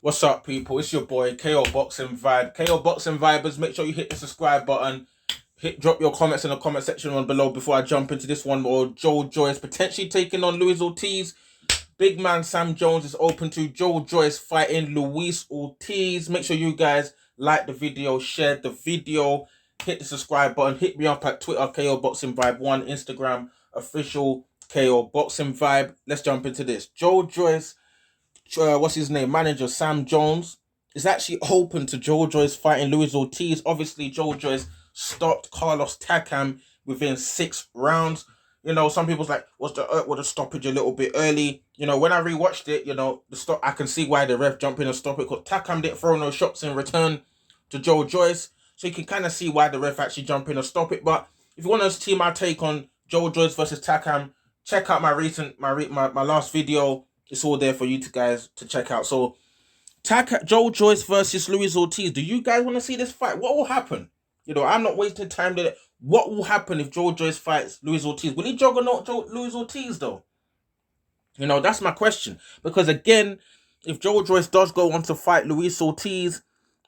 What's up, people? It's your boy KO Boxing Vibe. KO Boxing Vibers, make sure you hit the subscribe button. Drop your comments in the comment section on below before I jump into this one. Or Joyce potentially taking on Luiz Ortiz. Big man Sam Jones is open to Joyce fighting Luiz Ortiz. Make sure you guys like the video, share the video, hit the subscribe button. Hit me up at Twitter KO Boxing Vibe 1, Instagram official KO Boxing Vibe. Let's jump into this. Joyce. What's his name? Manager Sam Jones is actually open to Joyce fighting Luiz Ortiz. Obviously, Joyce stopped Carlos Takam within 6 rounds. You know, some people's like, was the stoppage a little bit early? You know, when I rewatched it, you know, the stop, I can see why the ref jumped in and stopped it, because Takam didn't throw no shots in return to Joyce. So you can kind of see why the ref actually jumped in and stop it. But if you want to see my take on Joyce versus Takam, check out my last video. It's all there for you guys to check out. So, Joyce versus Luiz Ortiz. Do you guys want to see this fight? What will happen? You know, I'm not wasting time there. What will happen if Joyce fights Luiz Ortiz? Will he juggernaut Luiz Ortiz, though? You know, that's my question. Because, again, if Joyce does go on to fight Luiz Ortiz,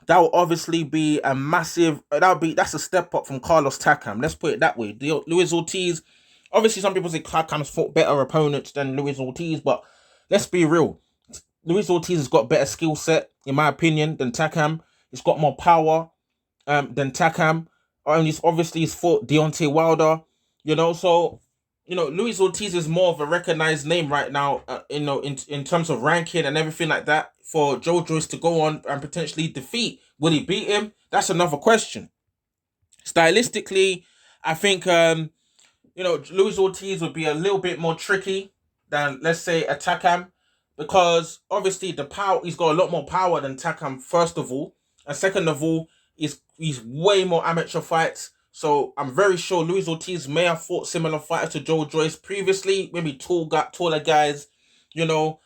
that will obviously be a massive... That's a step up from Carlos Takam. Let's put it that way. Luiz Ortiz... Obviously, some people say Takam's fought better opponents than Luiz Ortiz, but... let's be real. Luiz Ortiz has got better skill set, in my opinion, than Takam. He's got more power than Takam. And he's fought Deontay Wilder. You know, so, you know, Luiz Ortiz is more of a recognized name right now, you know, in terms of ranking and everything like that. For Joyce to go on and potentially defeat, will he beat him? That's another question. Stylistically, I think, you know, Luiz Ortiz would be a little bit more tricky than, let's say, a Takam, because obviously the power, he's got a lot more power than Takam, first of all, and second of all, he's way more amateur fights. So I'm very sure Luiz Ortiz may have fought similar fighters to Joyce previously, maybe taller guys. You know,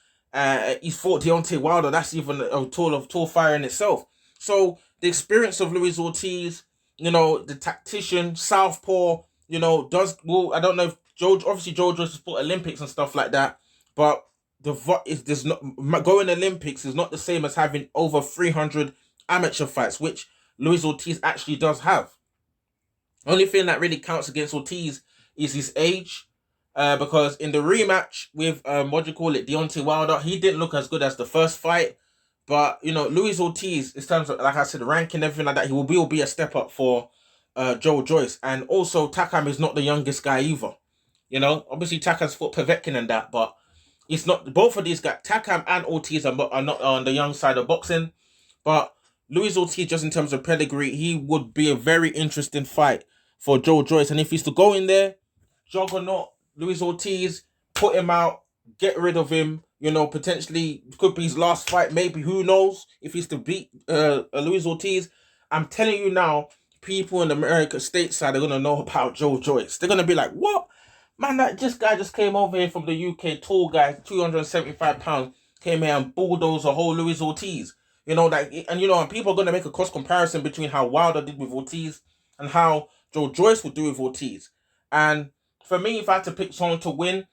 he's fought Deontay Wilder. That's even a tall fire in itself. So the experience of Luiz Ortiz, you know, the tactician, southpaw, you know, I don't know if obviously Joyce has fought Olympics and stuff like that, but there's not going Olympics is not the same as having over 300 amateur fights, which Luiz Ortiz actually does have. Only thing that really counts against Ortiz is his age, because in the rematch with Deontay Wilder, he didn't look as good as the first fight. But you know, Luiz Ortiz, in terms of, like I said, ranking, everything like that, he will be a step up for Joyce. And also, Takam is not the youngest guy either. You know, obviously Takam's fought Povetkin and that, but it's not. Both of these guys, Takam and Ortiz, are not on the young side of boxing. But Luiz Ortiz, just in terms of pedigree, he would be a very interesting fight for Joyce. And if he's to go in there, juggernaut Luiz Ortiz, put him out, get rid of him. You know, potentially could be his last fight. Maybe, who knows? If he's to beat Luiz Ortiz, I'm telling you now, people in the America stateside are gonna know about Joyce. They're gonna be like, what? Man, this guy just came over here from the UK, tall guy, 275 pounds, came here and bulldozed a whole Luiz Ortiz. You know, that, and you know, and people are going to make a cross comparison between how Wilder did with Ortiz and how Joyce would do with Ortiz. And for me, if I had to pick someone to win,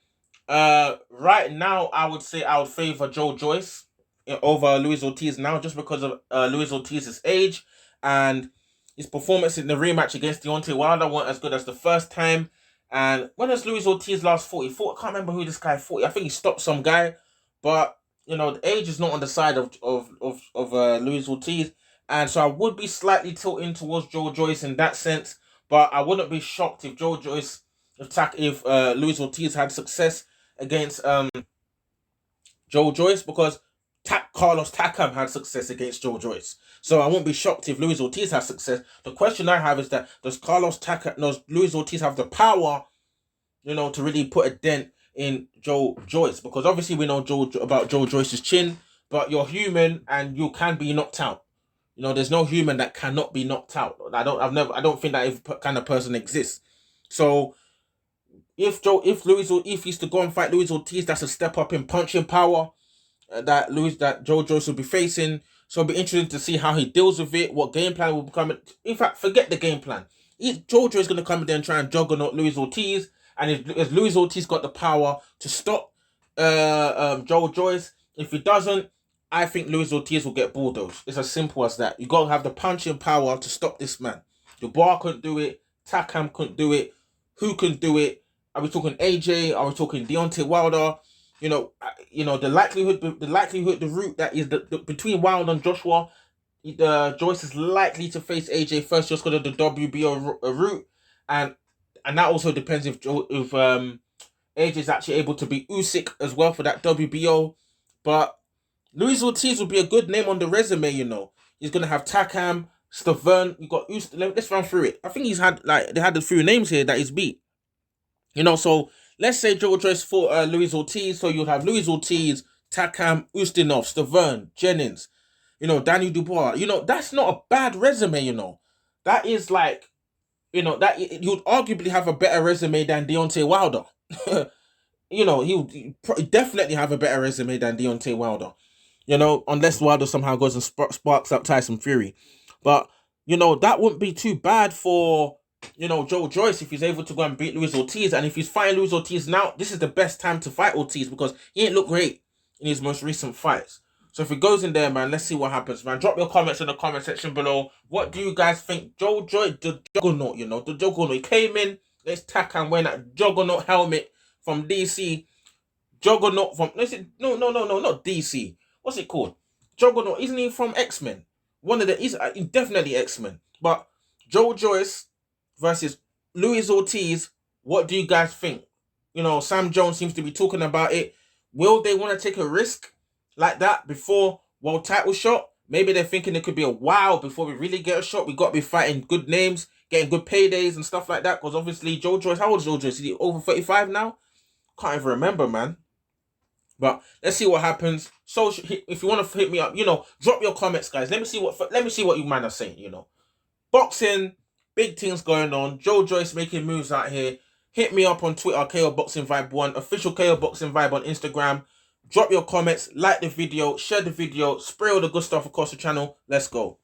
right now, I would say I would favor Joyce over Luiz Ortiz now, just because of Luiz Ortiz's age and his performance in the rematch against Deontay Wilder weren't as good as the first time. And when has Luiz Ortiz last fought? He fought, I can't remember who this guy fought. I think he stopped some guy. But, you know, the age is not on the side of Luiz Ortiz. And so I would be slightly tilting towards Joyce in that sense. But I wouldn't be shocked if if Luiz Ortiz had success against Joyce, because Carlos Takam had success against Joyce. So I won't be shocked if Luiz Ortiz has success. The question I have is that, does Luiz Ortiz have the power, you know, to really put a dent in Joyce? Because obviously we know about Joyce's chin, but you're human and you can be knocked out. You know, there's no human that cannot be knocked out. I don't think that kind of person exists. So if he's to go and fight Luiz Ortiz, that's a step up in punching power that Joyce will be facing. So it'll be interesting to see how he deals with it, what game plan will become. In fact, forget the game plan. Joyce is going to come in there and try and juggernaut Luiz Ortiz. And if Luiz Ortiz got the power to stop Joyce, if he doesn't, I think Luis Ortiz will get bulldozed. It's as simple as that. You got to have the punching power to stop this man. Dubois couldn't do it. Takam couldn't do it. Who can do it? Are we talking AJ? Are we talking Deontay Wilder? The likelihood, the route that is between Wilder and Joshua. Joyce is likely to face AJ first just because of the WBO route, and that also depends if AJ is actually able to beat Usyk as well for that WBO. But Luis Ortiz will be a good name on the resume. He's gonna have Takam, Stavern. You got Usyk. Let's run through it. I think they had a few names here that he's beat. So let's say Joe Joyce fought Luis Ortiz. So you'll have Luis Ortiz, Takam, Ustinov, Stavern, Jennings. Danny Dubois. That's not a bad resume. That is like, that you'd arguably have a better resume than Deontay Wilder. He would definitely have a better resume than Deontay Wilder. Unless Wilder somehow goes and sparks up Tyson Fury. But, that wouldn't be too bad for, Joe Joyce if he's able to go and beat Luis Ortiz. And if he's fighting Luis Ortiz now, this is the best time to fight Ortiz because he ain't look great in his most recent fights. So if he goes in there, man, let's see what happens, man. Drop your comments in the comment section below. What do you guys think? Joe Joyce, the juggernaut, the juggernaut. He came in, let's tack and wearing that juggernaut helmet from DC. Juggernaut from, no, not DC. What's it called? Juggernaut, isn't he from X-Men? He's definitely X-Men. But Joe Joyce versus Luis Ortiz, what do you guys think? Sam Jones seems to be talking about it. Will they want to take a risk like that before world title shot? Maybe they're thinking it could be a while before we really get a shot. We got to be fighting good names, getting good paydays and stuff like that. Because obviously Joe Joyce, how old is Joe Joyce? Is he over 35 now? Can't even remember, man. But let's see what happens. So if you want to hit me up, drop your comments, guys. Let me see what you man are saying. Boxing, big things going on. Joe Joyce making moves out here. Hit me up on Twitter, KO Boxing Vibe 1, official KO Boxing Vibe on Instagram. Drop your comments, like the video, share the video, spray all the good stuff across the channel. Let's go.